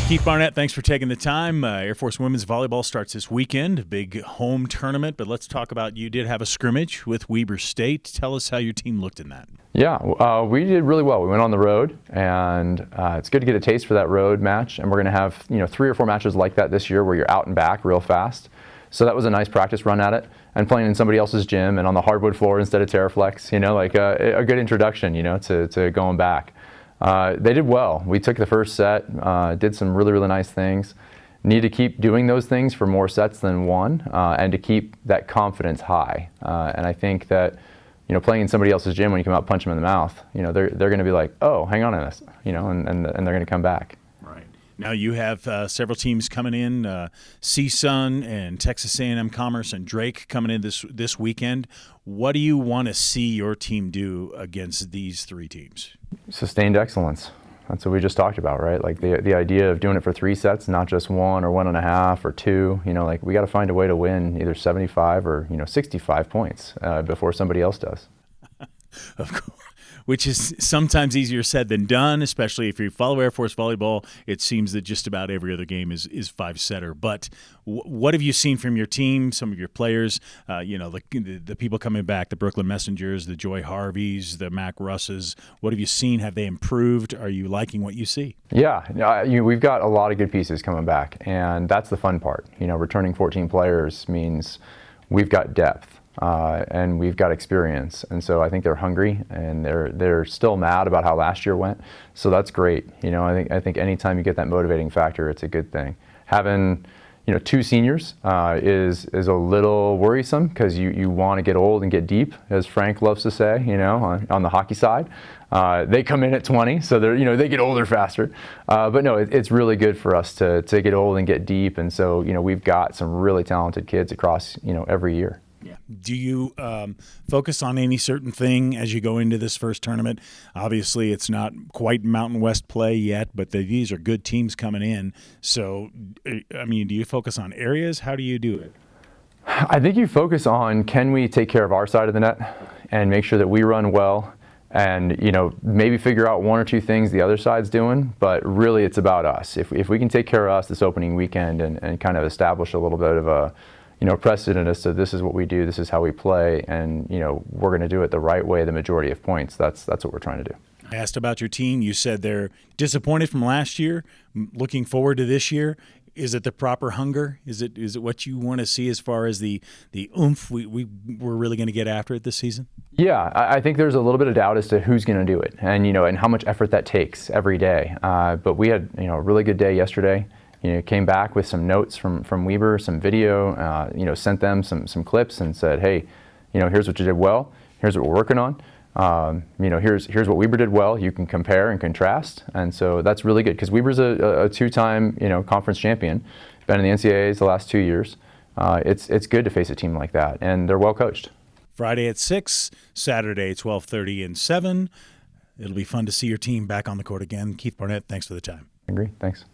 Keith Barnett, thanks for taking the time. Air Force women's volleyball starts this weekend, a big home tournament. But let's talk about, you did have a scrimmage with Weber State. Tell us how your team looked in that. Yeah, we did really well. We went on the road, and it's good to get a taste for that road match. And we're going to have 3 or 4 matches like that this year where you're out and back real fast. So that was a nice practice run at it, and playing in somebody else's gym and on the hardwood floor instead of Terraflex. Like a good introduction, to going back. They did well. We took the first set, did some really, really nice things. Need to keep doing those things for more sets than one, and to keep that confidence high. And I think that, playing in somebody else's gym when you come out, punch them in the mouth, they're going to be like, oh, hang on a minute, and they're going to come back. Right. Now you have several teams coming in, CSUN and Texas A&M Commerce and Drake coming in this weekend. What do you want to see your team do against these 3 teams? Sustained excellence. That's what we just talked about, right? Like the idea of doing it for 3 sets, not just 1 or 1.5 or 2. We got to find a way to win either 75 or 65 points before somebody else does. Of course. Which is sometimes easier said than done, especially if you follow Air Force volleyball. It seems that just about every other game is 5-setter. But what have you seen from your team, some of your players, the people coming back, the Brooklyn Messengers, the Joy Harveys, the Mac Russes? What have you seen? Have they improved? Are you liking what you see? Yeah, we've got a lot of good pieces coming back, and that's the fun part. Returning 14 players means we've got depth. And we've got experience, and so I think they're hungry, and they're still mad about how last year went. So that's great. I think anytime you get that motivating factor, it's a good thing. Having 2 seniors is a little worrisome, because you want to get old and get deep, as Frank loves to say. On the hockey side, they come in at 20, so they get older faster. But no, it's really good for us to get old and get deep, and so we've got some really talented kids across every year. Yeah. Do you focus on any certain thing as you go into this first tournament? Obviously, it's not quite Mountain West play yet, but these are good teams coming in. So, do you focus on areas? How do you do it? I think you focus on, can we take care of our side of the net and make sure that we run well, and maybe figure out 1 or 2 things the other side's doing, but really it's about us. If we can take care of us this opening weekend and kind of establish a little bit of a precedent as to this is what we do, this is how we play, and we're going to do it the right way the majority of points. That's what we're trying to do. I asked about your team. You said they're disappointed from last year, looking forward to this year. Is it the proper hunger? Is it what you want to see as far as the oomph we're really going to get after it this season? Yeah, I think there's a little bit of doubt as to who's going to do it, and and how much effort that takes every day. But we had a really good day yesterday. Came back with some notes from Weber, some video, sent them some clips and said, hey, here's what you did well, here's what we're working on, here's what Weber did well, you can compare and contrast. And so that's really good, because Weber's a 2-time, conference champion, been in the NCAAs the last 2 years. It's good to face a team like that, and they're well coached. Friday at 6, Saturday 12:30 and 7. It'll be fun to see your team back on the court again. Keith Barnett, thanks for the time. I agree, thanks.